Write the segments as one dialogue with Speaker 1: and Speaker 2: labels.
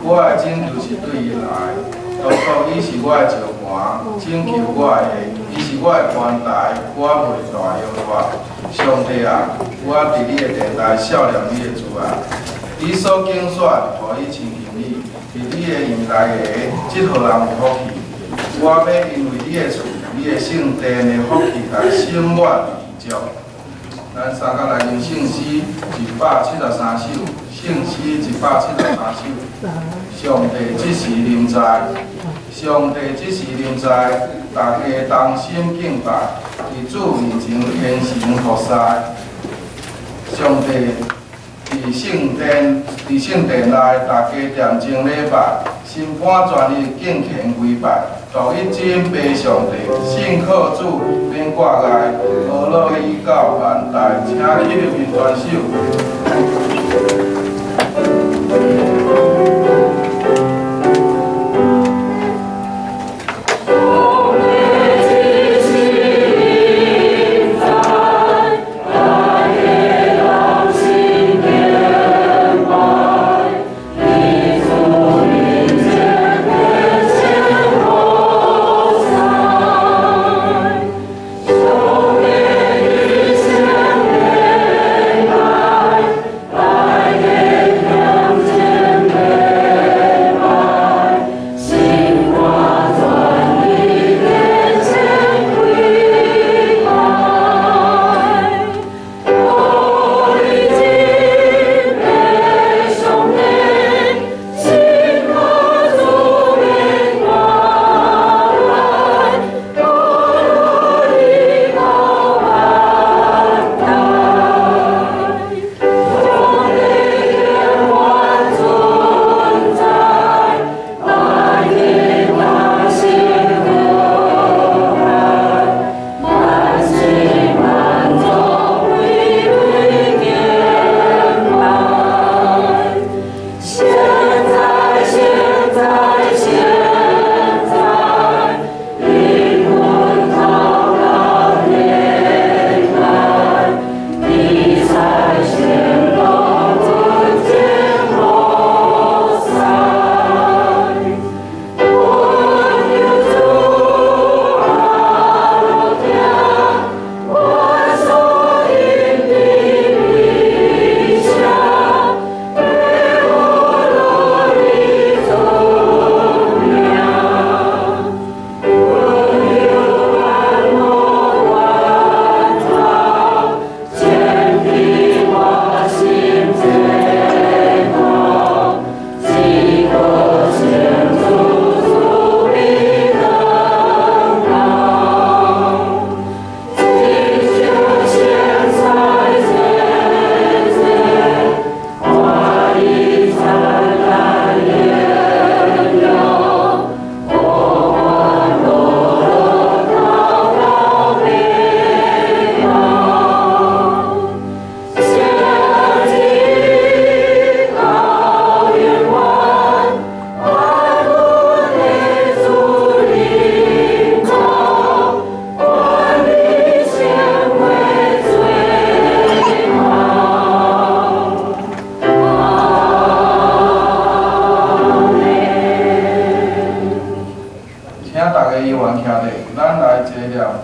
Speaker 1: 我的诊就是对伊来，当初伊是我的石盘，拯救我的，伊是我的关台，我袂大摇大。上帝啊，我伫你的电台笑念你的主啊，你所拣选，互伊亲近你，伫你的院内的，即号人有福气。我要因为你的厝，你的圣殿的福气，来心愿祈祷。咱三甲来念圣诗173首，圣诗173首。上帝即时临在，上帝即时临在，大家同心敬拜，伫主面前虔诚服侍。上帝伫圣殿内，大家恬静礼拜，心肝全意敬虔跪拜。道一真拜上帝，信靠主免挂碍，何乐以到万代，请起立面全首。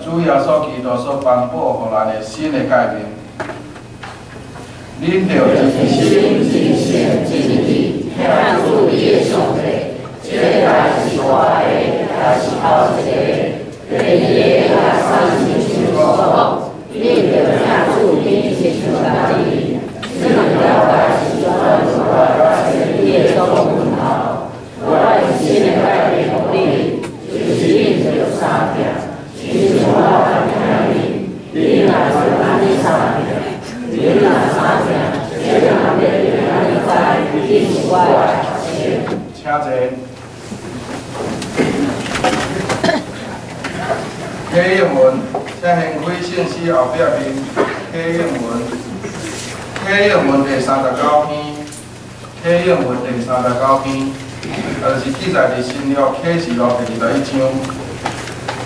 Speaker 1: 主耶稣基督所颁布予咱的新的诫命，恁着尽心尽性尽力听主你的上帝，这乃是我的，也是后一个，第二个也三亲像我，恁着听主你亲像家己，这两个是我你的所问候，我的新的诫命予你，就是恁着三件。亲像我听你，你若是安尼三件，你若三件，这人要安尼知，你是我的学生。请坐。启应文，请掀开圣诗后壁面。启应文，启应文第39篇，启应文第39篇，就是记载伫新约启示录第21章。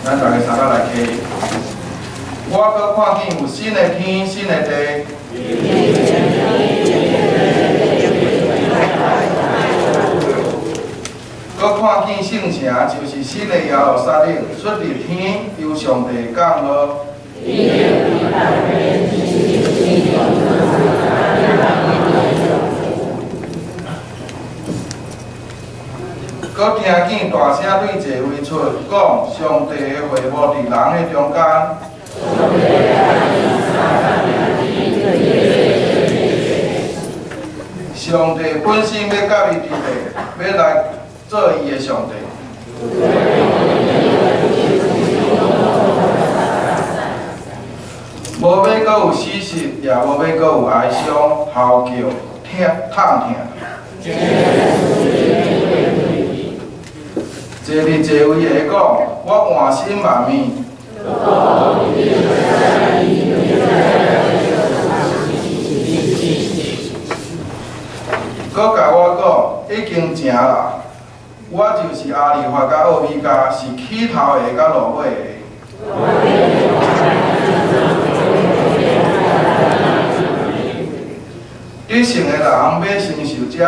Speaker 1: 咱大家三个来听。我搁看见有新的天，新的地。就是新的耶路撒冷，出入天，由上帝降落。搁听见大声对这位出，讲上帝的会幕伫人的中间。上帝本身要甲伊伫地，要来做伊的上帝。无要阁有死实，也无要阁有哀伤、嚎叫、痛痛。坐伫这位的讲，我换心万面。搁甲我讲，已经成啦。我就是阿里法甲奥米加，是起头的甲落尾的。得胜的人要承受这个。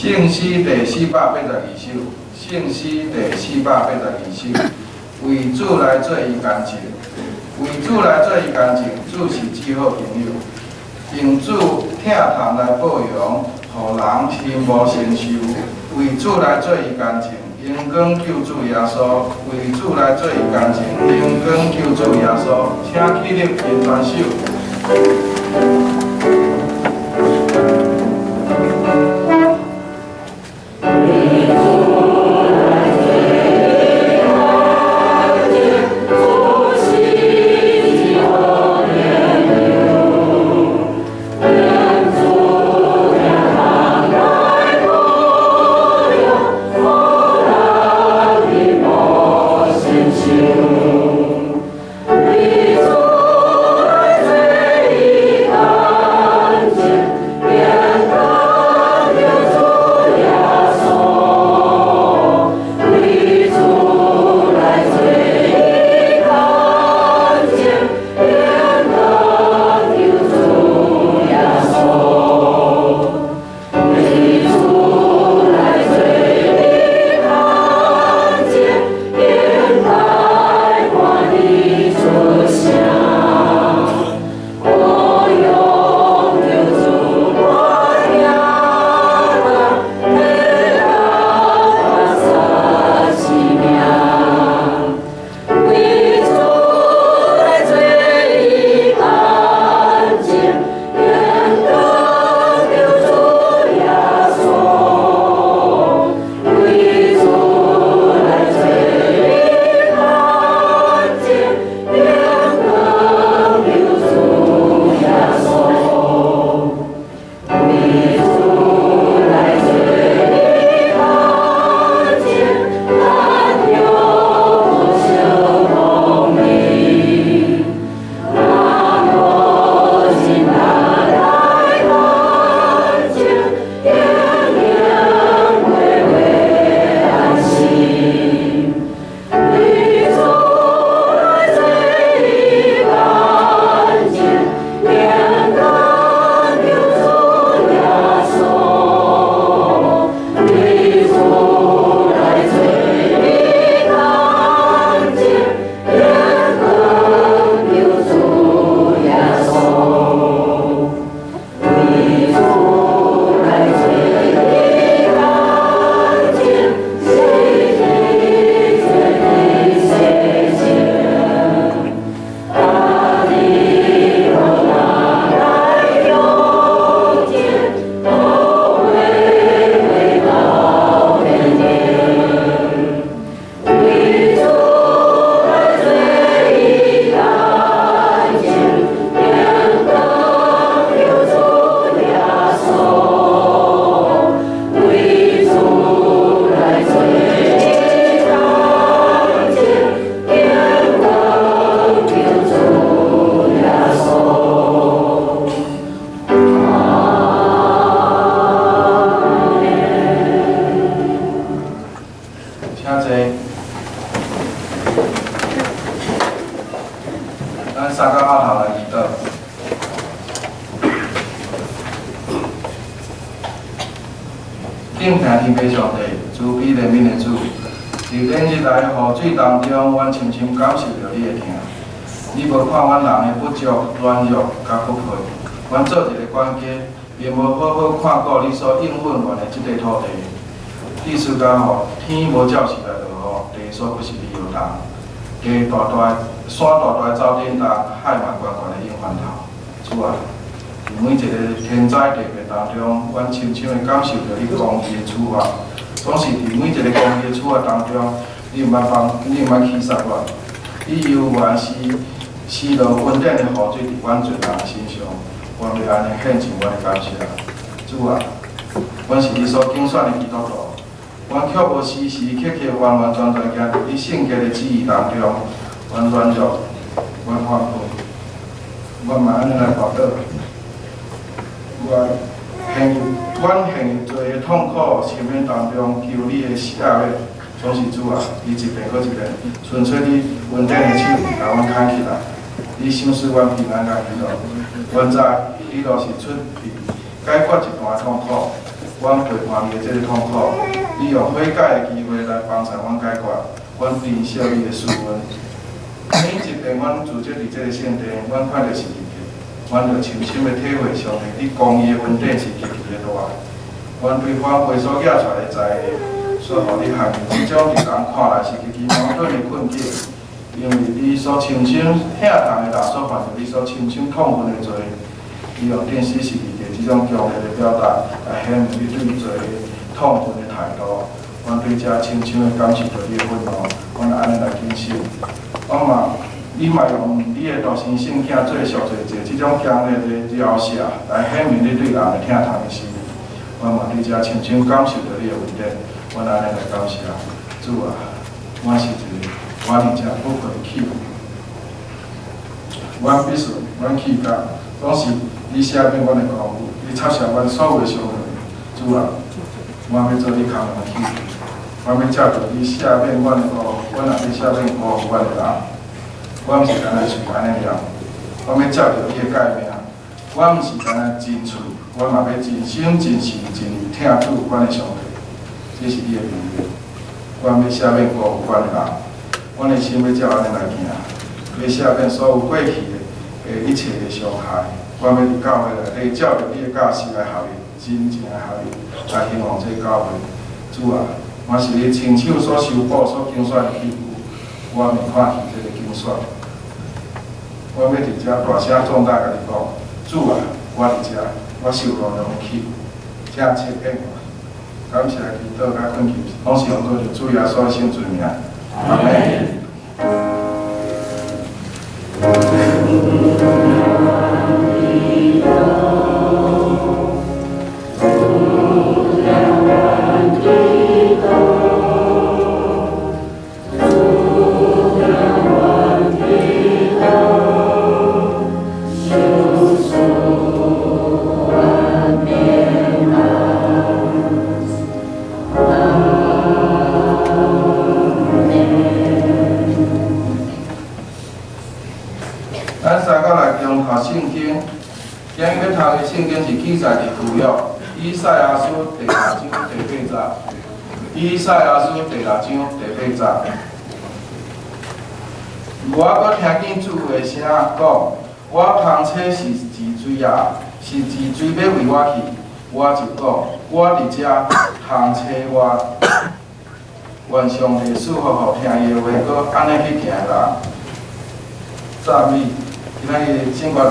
Speaker 1: 圣诗第482首，圣诗第482首，为主来做伊工程，为主来做伊工程，主是至好朋友，用主疼痛来保养，互人心无承受。为主来做伊工程，荣光救主耶稣，为主来做伊工程，荣光救主耶稣，请起立因全手。
Speaker 2: 为主来做。
Speaker 1: 敬天天父上帝，慈悲怜悯的主，伫连日来雨水当中，阮深深感受着你的疼。你无看阮人的不足、软弱、甲不配，阮做一个管家，也无好好看顾你所应允阮的即块土地。你施甲吼，天无照时来落雨，地所不是你摇动，山大大走颠动，海嘛悬悬的涌翻头。主啊，伫每一个天灾地变当中，阮深深的感受着你公义的处罚。总是伫每一个公义的处罚当中，你毋捌欺杀我，你犹原是施落稳定的雨水伫阮全人的身上，阮要安尼献上阮的感谢。主啊，阮是你所拣选的基督徒。阮却无时时刻刻完完全全行伫你圣洁的旨意当中，阮软弱，阮犯罪，阮嘛安尼来跋倒。阮陷入罪的痛苦深渊当中，求你的赦免。总是主啊，你一遍搁一遍，纯粹你稳定的手甲阮牵起来，你赏赐阮平安甲喜乐。阮知你若是出伫解决一段痛苦，阮陪伴你的这个痛苦。你用悔改的机会来帮助阮解决，阮珍惜你的赐恩。每一遍阮自接伫这个圣殿，阮看到是日记，阮就深深的体会上帝你公义的稳定是极其的大。阮对反背所惹出来的灾祸，所互你害即种伫人看来是极其矛盾的困境，因为你所亲手疼痛的人所犯着你所亲手痛恨的罪，你用电视是日记即种强烈的表达来显明你对罪的痛恨的态度。阮对这深深的感受到你的愤怒，阮安尼来谨守。你嘛用你的独生圣囝做赎罪祭，这种强烈的描写来显明你对人的疼痛的心。阮嘛对这深深感受到你的恩典，阮安尼来感谢主啊！阮是一个我伫这不配起，阮必须阮起家，总是你赦免阮的过误，你插下阮所有的伤害，主啊！阮要做你空的起。阮要照着你赦免阮的过误，阮也要赦免过误阮的人。阮毋是干那嘴安尼念，阮要照着你的诫命。阮毋是干那真喙，阮嘛要真心真事真意听主阮的上帝。这是你的命令。阮要赦免过误阮的人，阮的心要照安尼来行，要赦免所有过去的一切的伤害。阮要伫教会内底照着你的教示来效力，真正的效力，来兴旺这教会。主啊！我是你亲手所修补、所竞选的器具，我未看弃这个竞选。我要伫遮大声壮大甲你讲，主啊，我伫遮，我受劳动的起，正切应我。感谢祈祷甲恳求，拢是用到着主耶稣的圣罪名。阿门。咱三个来中读圣经，今日要读的圣经是记载伫旧约以赛亚书第6章第8节。以赛亚书第6章第8节。我搁听见主的声讲，我旁车是治水啊，是治水要为我去。我就讲，我伫遮旁车我，愿上帝赐福互听伊的话，搁安尼去行啦。赞美。今仔日圣歌。